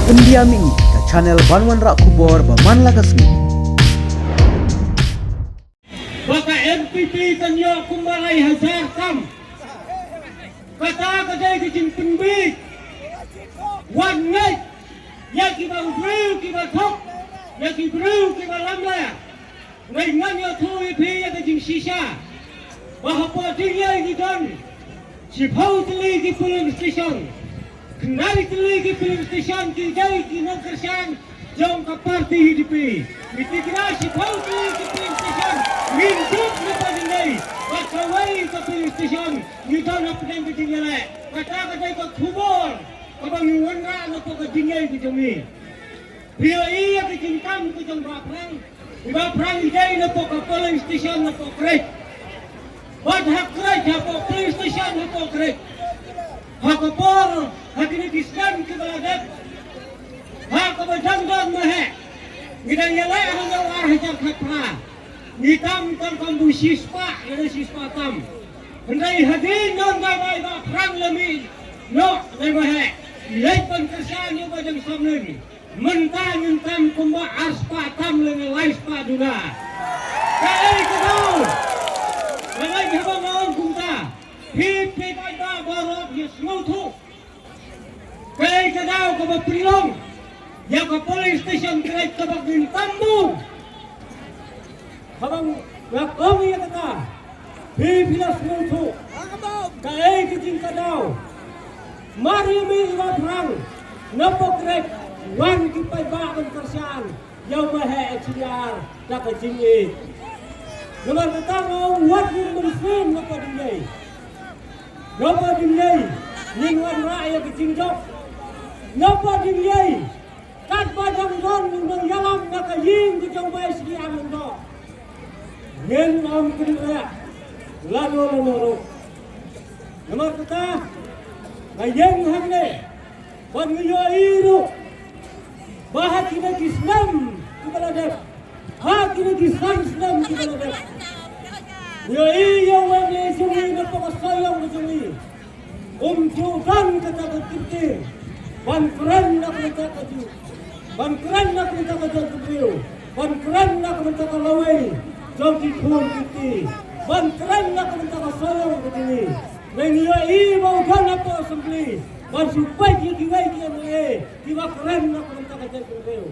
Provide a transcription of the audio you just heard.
Pendiam ini ke channel Banwan Rak Kubor Baman Lagasmi. Baka MPP tanyo kumbalay hazar kam. Kata kadai kecing penbik. One night. Ya kiba ubril kiba thok. Ya kibril kiba lamla. Ngay nganyo thui pi ya kecing shisha. Bahapo tingya gidon. Sipau teli ki police station. Kenali teli ki police station ki jai ki nongkersan. Jom ka parti hidupi. Mitikira sipau teli ki police station. Minjuk lepas ini. Kawai ke police station. Kita nak pedang ketinggalan. Kata ikut kubur. Abang nyuwara nak ke tinggal ke jami. Bila ia kecintam ke jam berperang. Berperang ini nak ke police station nak ke kerek. Buat hak kerek hak police station nak ke kerek. Hak kapor hak ini kiskan ke beladak. Hak kebajang mahek. Kita nyalai hanya wahai jagat perang. Nitam kan kambu sispa, ada sispa tam. Hendai hadir non gawai ba perang lemi. No, lewat. Lepas kerjaan yang bajang samlen. Mentah mentam kumba aspa tam dengan laispa duna. Kai kedau. Malai haba maun kumta. Hip ba borok yesmutu. Kai kedau ke baprilong. Yang ke police station kerek ke bagin tambu. Habang ngakong iya kata, pipilas mutu, kaya kecing kadau, mari iwa perang, napok rek, wan kipay bakang kerjaan, yaw mahe eksiliar, dak kecing i. Nomor pertama, wat yung muslim napa dinlay, ningwan raya kecing jok, napa dinlay, kat badang don nung yalam nakaying kecang bay segi amon do. Yang am kena lalu. Nomor kata, yang hangne, panggil iru, bahat kita Islam kita ada, hak kita Islam kita ada. Ya iya wajib suri napok sayang suri, umjudan kata berkiti, bangkran nak kita kaju, bangkran nak kita kaju beliau, bangkran nak kita kalawai. Jom dipun kita, bantran nak minta kasarau begini. Mengiai mau kan apa sembeli, bansupai dia kiwai dia mulai, kiwa keren nak minta kajar beliau.